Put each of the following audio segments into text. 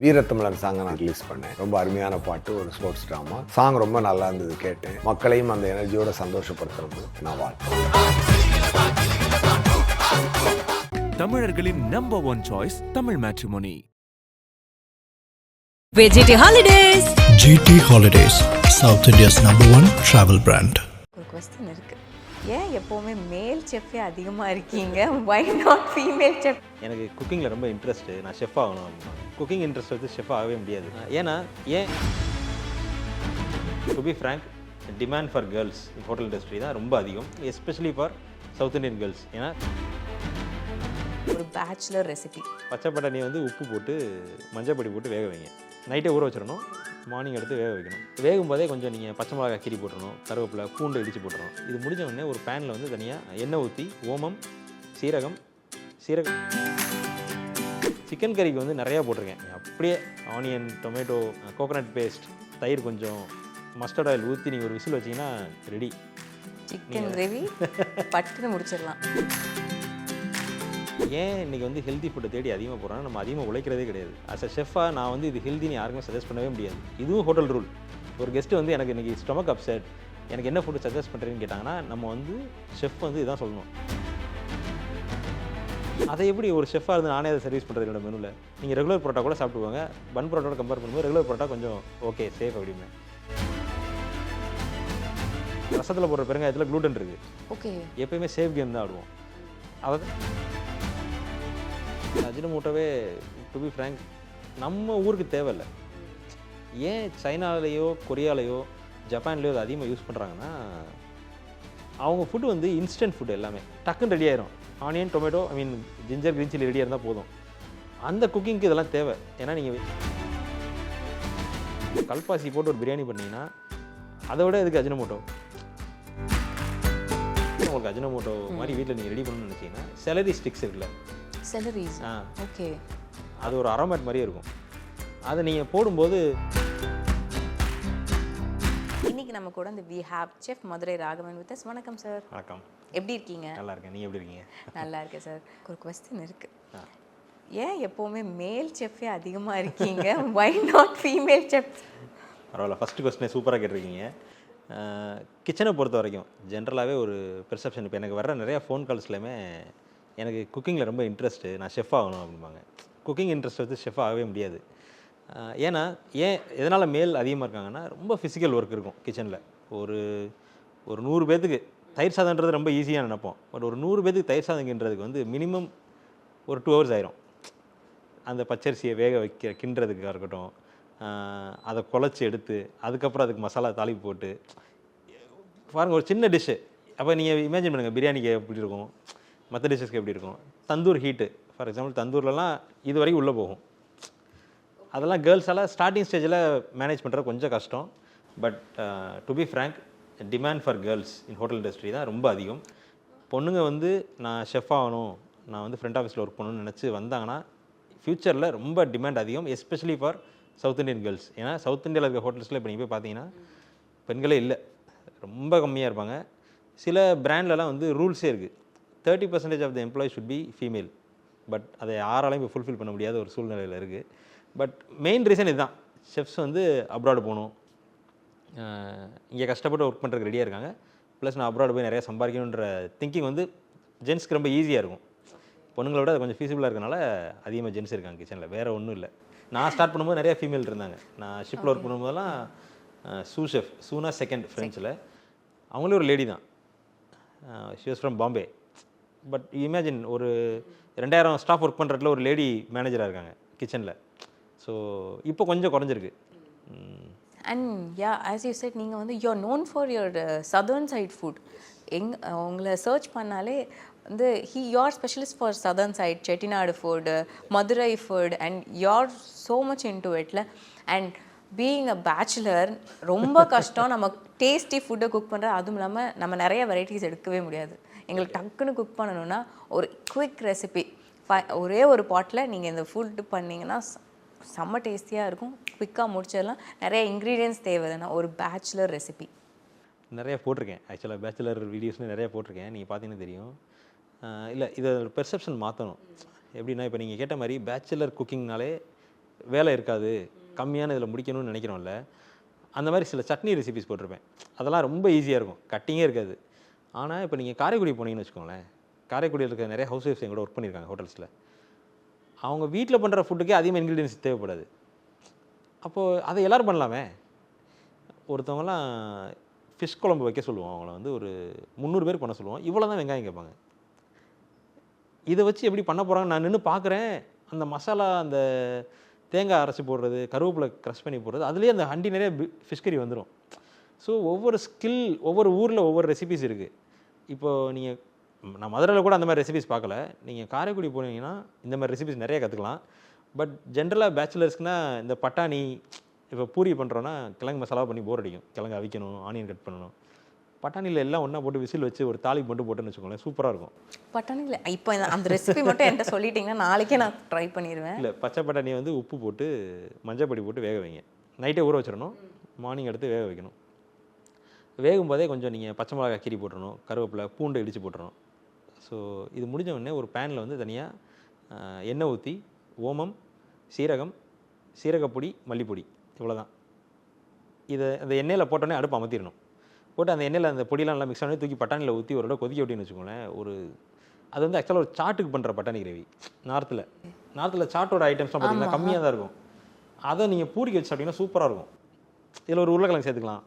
வீரத்தமிழன் சாங்கை நான் ரிலீஸ் பண்ணேன். ரொம்ப அருமையான பாட்டு, ஒரு ஸ்போர்ட்ஸ் ட்ராமா சாங் ரொம்ப நல்லா இருந்தது கேட்டேன். மக்களையும் அந்த எனர்ஜியோட சந்தோஷப்படுத்துறது நான் வாழ்த்துறேன். தமிழர்களின் number one choice Tamil matrimony. VGT Holidays. GT Holidays, South India's #1 travel brand. ஒரு क्वेश्चन இருக்கு. ஏன் எப்பவுமே மேல் செஃப்பே அதிகமா இருக்கீங்க? Why not female chef? எனக்கு குக்கிங்கில் ரொம்ப இன்ட்ரெஸ்ட்டு. நான் ஷெஃப் ஆகணும் அப்படின்னா குக்கிங் இன்ட்ரெஸ்ட் வந்து ஷெஃப் ஆகவே முடியாது. ஏன்னா to be frank, demand for girls in hotel industry தான் ரொம்ப அதிகம், especially for south Indian girls. ஏன்னா ஒரு பேச்சுலர் ரெசிபி. பச்சை பட்டாணி வந்து உப்பு போட்டு மஞ்சள் பொடி போட்டு வேக வைங்க. நைட்டே ஊற வச்சிடணும், மார்னிங் எடுத்து வேக வைக்கணும். வேகும் போதே கொஞ்சம் நீங்கள் பச்சை மிளகாய் கீரி போட்டுறணும், கருவேப்பிலை, பூண்டு இடித்து போட்டுறணும். இது முடிஞ்ச உடனே ஒரு பேனில் வந்து தனியாக எண்ணெய் ஊற்றி ஓமம், சீரகம் சிக்கன் கறிக்கு வந்து நிறையா போட்டிருக்கேன். அப்படியே ஆனியன், டொமேட்டோ, கோகோனட் பேஸ்ட், தயிர், கொஞ்சம் மஸ்டர்ட் ஆயில் ஊற்றி நீங்கள் ஒரு விசில் வச்சிங்கன்னா ரெடி சிக்கன் கிரேவி. பட்டுன்னு முடிச்சிடலாம். ஏன் இன்றைக்கி வந்து ஹெல்த்தி ஃபுட்டை தேடி அதிகமாக போகிறோன்னா, நம்ம அதிகமாக உழைக்கிறதே கிடையாது. அஸ் அ ஷெஃபாக நான் வந்து இது ஹெல்த்தின்னு யாருக்குமே சஜஸ்ட் பண்ணவே முடியாது. இதுவும் ஹோட்டல் ரூல். ஒரு கெஸ்ட்டு வந்து எனக்கு இன்றைக்கி ஸ்டொமக் அப்செட், எனக்கு என்ன ஃபுட்டு சஜஸ்ட் பண்ணுறேன்னு கேட்டாங்கன்னா, நம்ம வந்து ஷெஃப் வந்து இதான் சொல்லணும். அதை எப்படி ஒரு ஷெஃபாக இருந்து நானே அதை சர்வீஸ் பண்ணுறது என்னோட மெனுவில்? நீங்கள் ரெகுலர் பரோட்டா கூட சாப்பிடுவாங்க, பன் பரோட்டோட கம்பேர் பண்ணும்போது ரெகுலர் பரோட்டா கொஞ்சம் ஓகே சேஃப் அப்படின்னு. ரசத்தில் போடுற பெருங்காயத்தில் க்ளூட்டன் இருக்குது. ஓகே, எப்பயுமே சேஃப் கேம் தான் ஆடுவோம். அதை அஜினமோட்டோவே டு பி ஃப்ரேங்க் நம்ம ஊருக்கு தேவையில்லை. ஏன் சைனாலேயோ கொரியாலேயோ ஜப்பான்லேயோ அது அதிகமாக யூஸ் பண்ணுறாங்கன்னா, அவங்க ஃபுட்டு வந்து இன்ஸ்டன்ட் ஃபுட்டு, எல்லாமே டக்குன்னு ரெடி ஆயிரும். Onion, tomato, ginger, green chilli ரெடியாக இருந்தால் போதும். அந்த குக்கிங்க்கு இதெல்லாம் தேவை. ஏன்னா நீங்கள் கல்பாசி போட்டு ஒரு பிரியாணி பண்ணிங்கன்னா அதை விட இதுக்கு அஜினமோட்டோ. உங்களுக்கு அஜினமோட்டோ மாதிரி வீட்டில் நீங்கள் ரெடி பண்ணணும்னு நினச்சிங்கன்னா, செலரி ஸ்டிக்ஸ் இருக்குல்ல, செலரிஸ். ஓகே, அது ஒரு அரோமேட் மாதிரியே இருக்கும். அதை நீங்கள் போடும்போது இன்னைக்கு நம்ம கூட இந்த we have chef Madurai Raghavan with us. வணக்கம் சார். வணக்கம். எப்படி இருக்கீங்க? நல்லா இருக்கேன். நீங்கள் எப்படி இருக்கீங்க? நல்லா இருக்கேன் சார். ஒரு கொஸ்டின் இருக்கு. ஏன் எப்பவுமே மேல் செஃப்பே அதிகமா இருக்கீங்க? Why not female chef? பரவாயில்ல, ஃபஸ்ட்டு கொஸ்டினே சூப்பராக கேட்டிருக்கீங்க. கிச்சனை பொறுத்த வரைக்கும் ஜென்ரலாகவே ஒரு பெர்செப்ஷன். இப்போ எனக்கு வர்ற நிறையா ஃபோன் கால்ஸ்லையுமே எனக்கு குக்கிங்கில் ரொம்ப இன்ட்ரெஸ்ட்டு, நான் ஷெஃப் ஆகணும் அப்படிம்பாங்க. குக்கிங் இன்ட்ரெஸ்ட் வந்து ஷெஃப் ஆகவே முடியாது. ஏன்னா எதனால் மேல் அதிகமாக இருக்காங்கன்னா, ரொம்ப ஃபிசிக்கல் ஒர்க் இருக்கும் கிச்சனில். ஒரு 100 பேத்துக்கு தயிர் சாதம்ன்றது ரொம்ப ஈஸியாக நினைப்போம். பட் ஒரு 100 பேத்துக்கு தயிர் சாதம்ன்றதுக்கு வந்து மினிமம் ஒரு 2 ஹவர்ஸ் ஆயிரும். அந்த பச்சரிசியை வேக கிண்டுறதுக்காக இருக்கட்டும், அதை குழச்சி எடுத்து அதுக்கப்புறம் அதுக்கு மசாலா தாளிப்பு போட்டு பாருங்கள், ஒரு சின்ன டிஷ்ஷு. அப்போ நீங்கள் இமேஜின் பண்ணுங்கள், பிரியாணிக்கு எப்படி இருக்கும், மற்ற டிஷ்ஷஸ்க்கு எப்படி இருக்கும். தந்தூர் ஹீட்டு ஃபார் எக்ஸாம்பிள், தந்தூர்லலாம் இது வரைக்கும் உள்ளே போகும். அதெல்லாம் கேர்ள்ஸால் ஸ்டார்டிங் ஸ்டேஜில் மேனேஜ் பண்ணுறது கொஞ்சம் கஷ்டம். But to be frank, demand for girls in hotel industry தான் ரொம்ப அதிகம். பொண்ணுங்க வந்து நான் ஷெஃப் ஆகணும், நான் வந்து ஃப்ரண்ட் ஆஃபீஸில் ஒர்க் பண்ணணும்னு நினச்சி வந்தாங்கன்னா ஃப்யூச்சரில் ரொம்ப டிமாண்ட் அதிகம், especially for south Indian girls. ஏன்னா சவுத் இந்தியாவில் இருக்க ஹோட்டல்ஸில் இப்போ நீங்கள் போய் பார்த்தீங்கன்னா பெண்களே இல்லை, ரொம்ப கம்மியாக இருப்பாங்க. சில பிராண்ட்லலாம் வந்து ரூல்ஸே இருக்குது, 30% of the employee should be female. But அதை யாராலையும் இப்போ ஃபுல்ஃபில் பண்ண முடியாத ஒரு சூழ்நிலையில் இருக்குது. பட் மெயின் ரீசன் இதுதான், ஷெஃப்ஸ் வந்து அப்ராடு போகணும், இங்கே கஷ்டப்பட்டு ஒர்க் பண்ணுறதுக்கு ரெடியாக இருக்காங்க. ப்ளஸ் நான் அப்ராடு போய் நிறையா சம்பாதிக்கணுன்ற திங்கிங் வந்து ஜென்ஸ்க்கு ரொம்ப ஈஸியாக இருக்கும். பொண்ணுங்களை விட அது கொஞ்சம் ஃபீஸிபிளாக இருக்கனால அதிகமாக ஜென்ஸ் இருக்காங்க கிச்சனில், வேறு ஒன்றும் இல்லை. நான் ஸ்டார்ட் பண்ணும்போது நிறையா ஃபீமேல் இருந்தாங்க. நான் ஷிப்பில் ஒர்க் பண்ணும்போதெல்லாம் ஷெஃப் சூனா செகண்ட் ஃப்ரெண்ட்ஸில், அவங்களே ஒரு லேடி தான். She was from Bombay. But imagine, ஒரு 2000 ஸ்டாஃப் ஒர்க் பண்ணுறதுல ஒரு லேடி மேனேஜராக இருக்காங்க கிச்சனில். ஸோ இப்போ கொஞ்சம் குறைஞ்சிருக்கு. And ya, as you said, நீங்கள் வந்து you are known for your southern side food. உங்களை சர்ச் பண்ணாலே வந்து you are specialist for southern side, Chettinad food, Madurai food, and you are so much into இட்ல. அண்ட் பீயிங் அ பேச்சுலர் ரொம்ப கஷ்டம் நம்ம டேஸ்டி ஃபுட்டை குக் பண்ணுறது. அதுவும் இல்லாமல் நம்ம நிறைய வெரைட்டிஸ் எடுக்கவே முடியாது. எங்களுக்கு டக்குன்னு குக் பண்ணணுன்னா ஒரு குவிக் ரெசிபி, ஒரே ஒரு பாட்டில் நீங்கள் இந்த ஃபுட்டு பண்ணிங்கன்னா செம்ம டேஸ்டியாக இருக்கும், குவிக்காக முடிச்சிடலாம். நிறைய இன்க்ரீடியன்ஸ் தேவைதானா ஒரு பேச்சுலர் ரெசிபி? நிறைய போட்டிருக்கேன். ஆக்சுவலாக பேச்சுலர் வீடியோஸ்னு நிறைய போட்டிருக்கேன், நீங்கள் பார்த்தீங்கன்னா தெரியும். இல்லை, இதை பெர்செப்ஷன் மாற்றணும். எப்படின்னா, இப்போ நீங்கள் கேட்ட மாதிரி பேச்சுலர் குக்கிங்னாலே வேலை இருக்காது, கம்மியான இதில் முடிக்கணும்னு நினைக்கிறோம்ல, அந்த மாதிரி சில சட்னி ரெசிபிஸ் போட்டிருப்பேன். அதெல்லாம் ரொம்ப ஈஸியாக இருக்கும், கட்டிங்கே இருக்காது. ஆனால் இப்போ நீங்கள் காரைக்குடி போனீங்கன்னு வச்சுக்கோங்களேன், காரைக்குடியில் இருக்க நிறைய ஹவுஸ் ஒய்ஃப்ஸ் எங்கூட ஒர்க் பண்ணியிருக்காங்க ஹோட்டல்ஸில். அவங்க வீட்டில் பண்ணுற ஃபுட்டுக்கே அதிகமாக இன்க்ரீடியன்ஸ் தேவைப்படாது. அப்போது அதை எல்லோரும் பண்ணலாமே. ஒருத்தவங்கலாம் ஃபிஷ் குழம்பு வைக்க சொல்லுவோம், அவங்கள வந்து ஒரு 300 பேர் பண்ண சொல்லுவோம், இவ்வளோ தான் வெங்காயம் கேட்பாங்க. இதை வச்சு எப்படி பண்ண போகிறாங்க நான் நின்று பார்க்குறேன். அந்த மசாலா, அந்த தேங்காய் அரைச்சி போடுறது, கருவேப்பிலை க்ரஷ் பண்ணி போடுறது, அதுலேயே அந்த ஹண்டி நிறைய ஃபிஷ் கறி வந்துடும். ஸோ ஒவ்வொரு ஸ்கில், ஒவ்வொரு ஊரில் ஒவ்வொரு ரெசிபிஸ் இருக்குது. இப்போது நீங்கள், நான் மதுரையில் கூட அந்த மாதிரி ரெசிபிஸ் பார்க்கல, நீங்கள் காரைக்குடி போனீங்கன்னா இந்த மாதிரி ரெசிபிஸ் நிறைய கற்றுக்கலாம். பட் ஜென்ரலாக பேச்சுலர்ஸ்க்குனா இந்த பட்டாணி, இப்போ பூரி பண்ணுறோன்னா கிழங்கு மசாலா பண்ணி போர் அடிக்கும். கிழங்கு அவிக்கணும், ஆனியன் கட் பண்ணணும். பட்டாணியில் எல்லாம் ஒன்றா போட்டு விசில் வச்சு ஒரு தாளிப்பு மட்டும் போட்டுன்னு வச்சுக்கோங்களேன், சூப்பராக இருக்கும். பட்டாணியில் இப்போ அந்த ரெசிபி மட்டும் என்கிட்ட சொல்லிட்டீங்கன்னா நாளைக்கே நான் ட்ரை பண்ணிடுவேன். இல்லை, பச்சை பட்டாணியை வந்து உப்பு போட்டு மஞ்சள் பொடி போட்டு வேக வைங்க. நைட்டே ஊற வச்சிடணும், மார்னிங் எடுத்து வேக வைக்கணும். வேகும் போதே கொஞ்சம் நீங்கள் பச்சை மிளகாய் கீரி போட்டுறணும், கருவேப்பிலை, பூண்டு இடித்து போட்டுறணும். ஸோ இது முடிஞ்ச உடனே ஒரு பேனில் வந்து தனியாக எண்ணெய் ஊற்றி ஓமம், சீரகம், சீரகப்பொடி, மல்லிப்பொடி, இவ்வளோதான். இதை அந்த எண்ணெயில் போட்டோன்னே அடுப்பு அமர்த்திடணும். போட்டு அந்த எண்ணெயில் அந்த பொடியெலாம் நல்லா மிக்ஸ் பண்ணி தூக்கி பட்டாணியில் ஊற்றி ஒரு தடவை கொதிக்க விட்டின்னு வச்சுக்கோங்களேன். அது வந்து ஆக்சுவலாக ஒரு சாட்டுக்கு பண்ணுற பட்டாணி கிரேவி. நார்த்தில் சாட்டோட ஐட்டம்ஸ்லாம் பார்த்தீங்கன்னா கம்மியாக தான் இருக்கும். அதை நீங்கள் பூரிக்கு வச்சு சாப்பிட்டீங்கன்னா சூப்பராக இருக்கும். இதில் ஒரு உருளைக்கிழங்கு சேர்த்துக்கலாம்,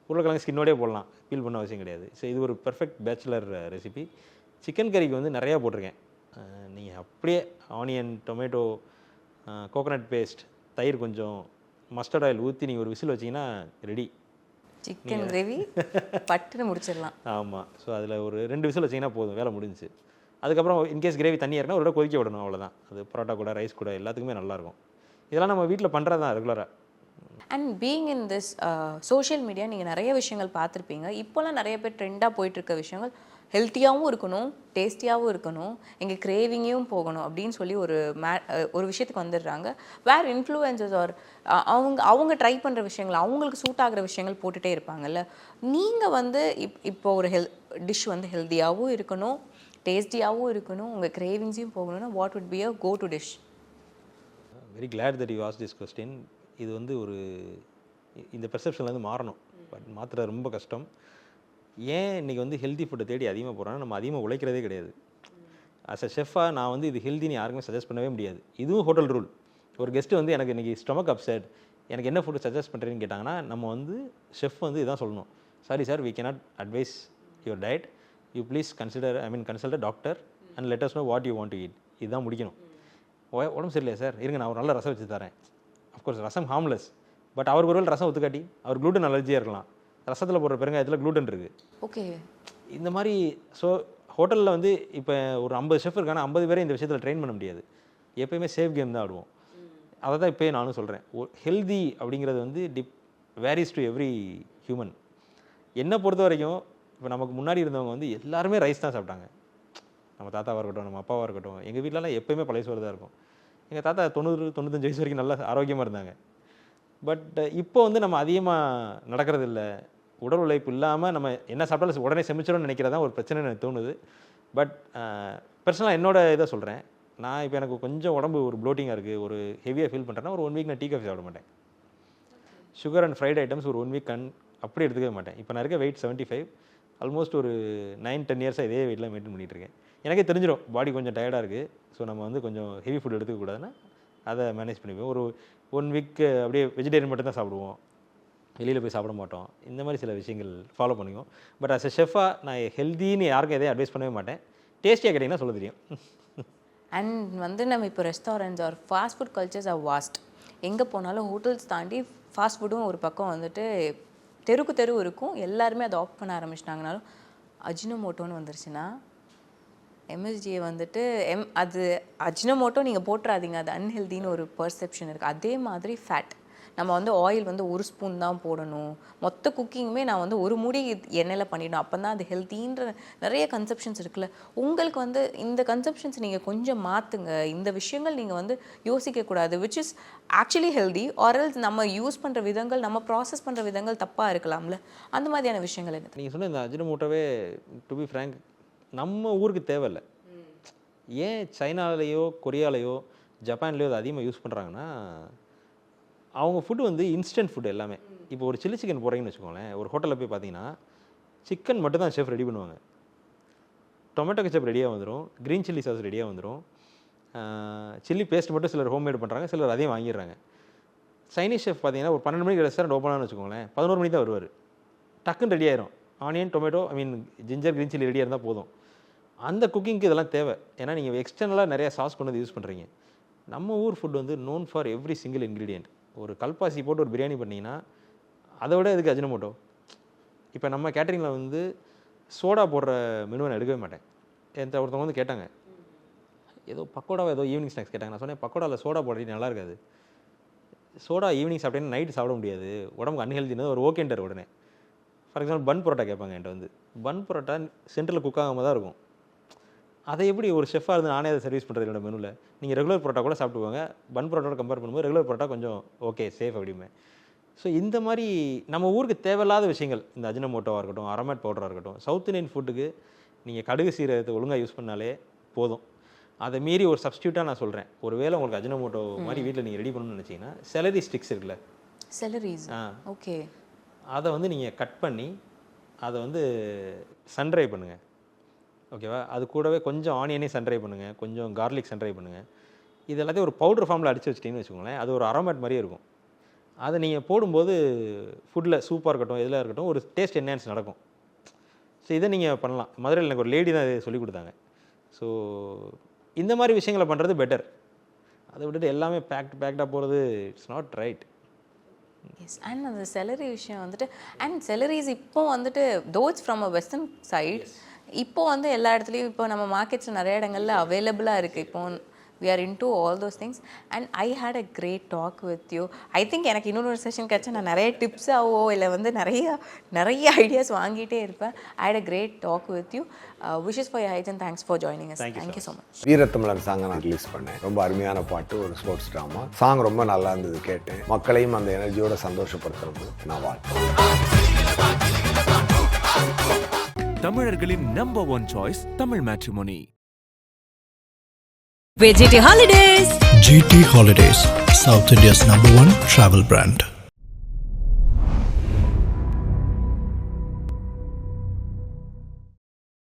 உருளைக்கிழங்கு ஸ்கின்னோடே போடலாம், பீல் பண்ண அவசியம் கிடையாது. ஸோ இது ஒரு பெர்ஃபெக்ட் பேச்சுலர் ரெசிபி. சிக்கன் கறிக்கு வந்து நிறையா போட்டிருக்கேன். நீங்கள் அப்படியே ஆனியன், டொமேட்டோ, கோகோனட் பேஸ்ட், தயிர் கொஞ்சம், மஸ்டர்ட் ஆயில் ஊற்றி நீங்கள் ஒரு விசில் வச்சிங்கன்னா ரெடி சிக்கன் கிரேவி. பட்டுன்னு முடிச்சிடலாம். ஆமாம். ஸோ அதில் ஒரு 2 விசில் வச்சிங்கன்னா போதும், வேலை முடிஞ்சிச்சு. அதுக்கப்புறம் இன்கேஸ் கிரேவி தண்ணியாக இருந்தால் ஒரு தடவை கொதிக்க விடணும், அவ்வளோதான். அது பரோட்டா கூட, ரைஸ் கூட எல்லாத்துக்குமே நல்லாயிருக்கும். இதெல்லாம் நம்ம வீட்டில் பண்ணுறது தான் ரெகுலராக. And being in this social media நீங்கள் நிறைய விஷயங்கள் பார்த்துருப்பீங்க. இப்போலாம் நிறைய பேர் ட்ரெண்டாக போயிட்டுருக்க விஷயங்கள் ஹெல்த்தியாகவும் இருக்கணும், டேஸ்டியாகவும் இருக்கணும், எங்கள் கிரேவிங்கையும் போகணும் அப்படின்னு சொல்லி ஒரு விஷயத்துக்கு வந்துடுறாங்க. வேறு இன்ஃப்ளூயன்சஸ் ஆர் அவங்க ட்ரை பண்ணுற விஷயங்கள், அவங்களுக்கு சூட் ஆகிற விஷயங்கள் போட்டுகிட்டே இருப்பாங்கல்ல. நீங்கள் வந்து இப்போ ஒரு டிஷ் வந்து ஹெல்த்தியாகவும் இருக்கணும், டேஸ்டியாகவும் இருக்கணும், உங்கள் கிரேவிங்ஸையும் போகணும்னா what would be a go to dish? Very glad that you ask this question. இது வந்து இந்த பெர்செப்ஷன்லேருந்து மாறணும். பட் மாற்றுறது ரொம்ப கஷ்டம். ஏன் இன்றைக்கி வந்து ஹெல்த்தி ஃபுட்டை தேடி அதிகமாக போகிறோன்னா, நம்ம அதிகமாக உழைக்கிறதே கிடையாது. அஸ் அ ஷெஃபாக நான் வந்து இது ஹெல்த்தின்னு யாருக்குமே சஜஸ்ட் பண்ணவே முடியாது. இதுவும் ஹோட்டல் ரூல். ஒரு கெஸ்ட்டு வந்து எனக்கு இன்றைக்கி ஸ்டொமக் அப்செட், எனக்கு என்ன ஃபுட்டு சஜஸ்ட் பண்ணுறேன்னு கேட்டாங்கன்னா, நம்ம வந்து ஷெஃப் வந்து இதான் சொல்லணும், sorry sir, we cannot advise your diet, you please consult a doctor and let us know what you want to eat. இதுதான் முடிக்கணும். உடம்பு சரியில்லையா சார், இருங்க நான் ஒரு நல்ல ரசம் வச்சு தரேன். அஃப்கோர்ஸ் ரசம் ஹார்ம்லெஸ், பட் அவருக்கு ஒரு ரசம் ஒத்துக்காட்டி அவர் க்ளூட்டன் அலர்ஜியாக இருக்கலாம். ரசத்தில் போடுற பெருங்காயத்தில் க்ளூட்டன் இருக்குது. ஓகே, இந்த மாதிரி. ஸோ ஹோட்டலில் வந்து இப்போ ஒரு 50 ஷெஃப் இருக்கான 50 பேரை இந்த விஷயத்தில் ட்ரெயின் பண்ண முடியாது. எப்போயுமே சேஃப் கேம் தான் ஆடுவோம். அதை தான் இப்போயே நானும் சொல்கிறேன். ஹெல்தி அப்படிங்கிறது வந்து வேரிஸ் டு எவ்ரி ஹியூமன். என்னை பொறுத்த வரைக்கும் இப்போ நமக்கு முன்னாடி இருந்தவங்க வந்து எல்லாருமே ரைஸ் தான் சாப்பிட்டாங்க. நம்ம தாத்தாவாக இருக்கட்டும், நம்ம அப்பாவாக இருக்கட்டும். எங்கள் வீட்டிலலாம் எப்போயுமே பழைய சோறு தான் இருக்கும். எங்கள் தாத்தா 90-95 வயசு வரைக்கும் நல்லா ஆரோக்கியமாக இருந்தாங்க. பட் இப்போ வந்து நம்ம அதிகமாக நடக்கிறது இல்லை. உடல் உழைப்பு இல்லாமல் நம்ம என்ன சாப்பிட்டாலும் உடனே செமிச்சிடும்னு நினைக்கிறதா ஒரு பிரச்சனை எனக்கு தோணுது. பட் பர்சனலாக என்னோட இதை சொல்கிறேன். நான் இப்போ எனக்கு கொஞ்சம் உடம்பு ஒரு ப்ளோட்டிங்காக இருக்குது, ஒரு ஹெவியாக ஃபீல் பண்ணுறேன்னா ஒரு 1 வீக் நான் டீ காஃபி சாப்பிட மாட்டேன். சுகர் அண்ட் ஃப்ரைட் ஐட்டம்ஸ் ஒரு 1 வீக் அப்படி எடுத்துக்கவே மாட்டேன். இப்போ நான் இருக்க வெயிட் 75, ஆல்மோஸ்ட் ஒரு 9-10 இயர்ஸாக இதே வெயிட்டில் மெயின்டைன் பண்ணிகிட்ருக்கேன். எனக்கே தெரிஞ்சிடும் பாடி கொஞ்சம் டயர்டாக இருக்குது, ஸோ நம்ம வந்து கொஞ்சம் ஹெவி ஃபுட் எடுத்துக்கக்கூடாதுன்னா அதை மேனேஜ் பண்ணிப்போம். ஒரு 1 வீக் அப்படியே வெஜிடேரியன் மட்டும் தான் சாப்பிடுவோம், வெளியில் போய் சாப்பிட மாட்டோம். இந்த மாதிரி சில விஷயங்கள் ஃபாலோ பண்ணுவோம். பட் அஸ் எ ஷெஃபாக நான் ஹெல்த்தின்னு யாருக்கும் எதையும் அட்வைஸ் பண்ணவே மாட்டேன். டேஸ்டியாக கேட்டிங்கன்னா சொல்ல தெரியும். அண்ட் வந்து நம்ம இப்போ restaurants are fast food cultures are vast. எங்கே போனாலும் ஹோட்டல்ஸ் தாண்டி ஃபாஸ்ட் ஃபுட்டும் ஒரு பக்கம் வந்துட்டு தெருக்கு தெரு இருக்கும். எல்லாருமே அதை ஆஃப் பண்ண ஆரம்பிச்சிட்டாங்கனாலும் அஜினோமோட்டோன்னு வந்துருச்சுன்னா எம்எஸ்ஜியை வந்துட்டு அது அஜினோமோட்டோ நீங்கள் போட்டுறாதீங்க, அது அன்ஹெல்தின்னு ஒரு பர்செப்ஷன் இருக்குது. அதே மாதிரி ஃபேட், நம்ம வந்து ஆயில் வந்து 1 ஸ்பூன் தான் போடணும், மொத்த குக்கிங்குமே நான் வந்து 1 மூடி எண்ணெயில் பண்ணிடணும், அப்போ தான் அது ஹெல்த்தின்ற நிறைய கன்செப்ஷன்ஸ் இருக்குல்ல. உங்களுக்கு வந்து இந்த கன்செப்ஷன்ஸ் நீங்கள் கொஞ்சம் மாற்றுங்க. இந்த விஷயங்கள் நீங்கள் வந்து யோசிக்கக்கூடாது, விச் இஸ் ஆக்சுவலி ஹெல்தி. ஆர்எல்ஸ் நம்ம யூஸ் பண்ணுற விதங்கள், நம்ம ப்ராசஸ் பண்ணுற விதங்கள் தப்பாக இருக்கலாம்ல. அந்த மாதிரியான விஷயங்கள் என்ன? நீங்கள் சொன்ன இந்த அஜினோமோட்டோவே டு பி ஃப்ராங்க் நம்ம ஊருக்கு தேவையில்லை. ஏன் சைனாலேயோ கொரியாலேயோ ஜப்பான்லேயோ அது அதிகமாக யூஸ் பண்ணுறாங்கன்னா அவங்க ஃபுட்டு வந்து இன்ஸ்டன்ட் ஃபுட் எல்லாமே. இப்போ ஒரு சில்லி சிக்கன் போடுறீங்கன்னு வச்சுக்கோங்களேன், ஒரு ஹோட்டலில் போய் பார்த்தீங்கன்னா சிக்கன் மட்டும் தான் ஷெஃப் ரெடி பண்ணுவாங்க. டொமேட்டோ கெச்சப் ரெடியாக வந்துடும், க்ரீன் சில்லி சாஸ் ரெடியாக வந்துடும், சில்லி பேஸ்ட் மட்டும் சிலர் ஹோம்மேட் பண்ணுறாங்க, சிலர் அதையும் வாங்கிடுறாங்க. சைனீஸ் ஷெஃப் பார்த்தீங்கன்னா ஒரு 12 மணிக்கு ரெஸ்டாரண்ட் ஓப்பன் ஆனு வச்சுக்கோங்களேன், 11 மணிக்கு தான் வருவார். டக்குன்னு ரெடி ஆயிரும். Onion, tomato, ginger, green chilli ரெடியாக இருந்தால் போதும். அந்த குக்கிங்க்கு இதெல்லாம் தேவை. ஏன்னா நீங்கள் எக்ஸ்டர்னலாக நிறைய சாஸ் கொண்டு வந்து யூஸ் பண்ணுறீங்க. நம்ம ஊர் ஃபுட் வந்து known for every single ingredient. ஒரு கல்பாசி போட்டு ஒரு பிரியாணி பண்ணிங்கன்னா அதை விட இதுக்கு அஜினமோட்டோ. இப்போ நம்ம கேட்டரிங்கில் வந்து சோடா போடுற மெனுவை நான் எடுக்கவே மாட்டேன். ஒருத்தவங்க வந்து கேட்டாங்க, ஏதோ பக்கோடாவை ஏதோ ஈவினிங் ஸ்நாக்ஸ் கேட்டாங்க. நான் சொன்னேன், பக்கோடாவில் சோடா போடுறது நல்லா இருக்காது. சோடா ஈவினிங் சாப்பிட்டேன்னா நைட்டு சாப்பிட முடியாது, உடம்புக்கு அன்ஹெல்தின்னு ஒரு ஓகேன்ட்டார் உடனே. ஃபார் எக்ஸாம்பிள் பன் பரோட்டா கேட்பாங்க என்கிட்ட வந்து. பன் பரோட்டா சென்டரில் குக் ஆகாமல் தான் இருக்கும். அதை எப்படி ஒரு ஷெஃபாக இருந்து நானே அதை சர்வீஸ் பண்ணுறது என்னோட மெனுவில்? நீங்கள் ரெகுலர் பரோட்டா கூட சாப்பிட்டுவாங்க, பன் பரோட்டோட கம்பேர் பண்ணும்போது ரெகுலர் பரோட்டா கொஞ்சம் ஓகே சேஃப் அப்படிமே. ஸோ இந்த மாதிரி நம்ம ஊருக்கு தேவையில்லாத விஷயங்கள், இந்த அஜினமோட்டோவாக இருக்கட்டும், அரோமேட் பவுடராக இருக்கட்டும், சவுத் இந்தியன் ஃபுட்டுக்கு நீங்கள் கடுகு சீரகத்தை ஒழுங்காக யூஸ் பண்ணாலே போதும். அதை மீறி ஒரு சப்ஸ்டியூட்டாக நான் சொல்கிறேன், ஒரு வேளை உங்களுக்கு அஜினமோட்டோ மாதிரி வீட்டில் நீங்கள் ரெடி பண்ணணும்னு நினச்சிங்கன்னா செலரி ஸ்டிக்ஸ் இருக்குல்ல, செலரிஸ், ஓகே, அதை வந்து நீங்கள் கட் பண்ணி அதை வந்து சன்ட்ரை பண்ணுங்கள். ஓகேவா? அது கூடவே கொஞ்சம் ஆனியனே சன்ட்ரை பண்ணுங்கள், கொஞ்சம் கார்லிக் சன்ட்ரை பண்ணுங்கள். இது எல்லாத்தையும் ஒரு பவுடர் ஃபார்மில் அடித்து வச்சிட்டிங்கன்னு வச்சுக்கோங்களேன், அது ஒரு அரோமேட் மாதிரியே இருக்கும். அதை நீங்கள் போடும்போது ஃபுட்டில் சூப்பாக இருக்கட்டும், எதில் இருக்கட்டும், ஒரு டேஸ்ட் என்ஹான்ஸ் நடக்கும். ஸோ இதை நீங்கள் பண்ணலாம். மதுரையில் எனக்கு ஒரு லேடி தான் இதை சொல்லிக் கொடுத்தாங்க. ஸோ இந்த மாதிரி விஷயங்களை பண்ணுறது பெட்டர். அதை விட்டுட்டு எல்லாமே பேக்டாக போகிறது it's not right. Yes. And அந்த செலரி விஷயம் வந்துட்டு, அண்ட் செலரிஸ் இப்போ வந்துட்டு thoughts from a western side, இப்போ வந்து எல்லா இடத்துலையும் இப்போ நம்ம மார்க்கெட்ஸில் நிறைய இடங்கள்ல அவைலபிளாக இருக்குது. இப்போ we are into all those things and I had a great talk with you. I think எனக்கு இன்னொரு செஷன் கிடச்சா நான் நிறைய டிப்ஸாவோ இல்லை வந்து நிறைய ஐடியாஸ் வாங்கிட்டே இருப்பேன். I had a great talk with you. Wishes for your height and thanks for joining us. Thank you so much. வீரத்தமிழன் சாங்கை நான் ரிலீஸ் பண்ணேன். ரொம்ப அருமையான பாட்டு, ஒரு ஸ்போர்ட்ஸ் ட்ராமா சாங், ரொம்ப நல்லா இருந்தது கேட்டேன். மக்களையும் அந்த எனர்ஜியோட சந்தோஷப்படுத்துறது நான் வாழ்த்துறேன். தமிழர்களின் number one choice Tamil matrimony. GT Holidays. GT Holidays, South India's #1 travel brand.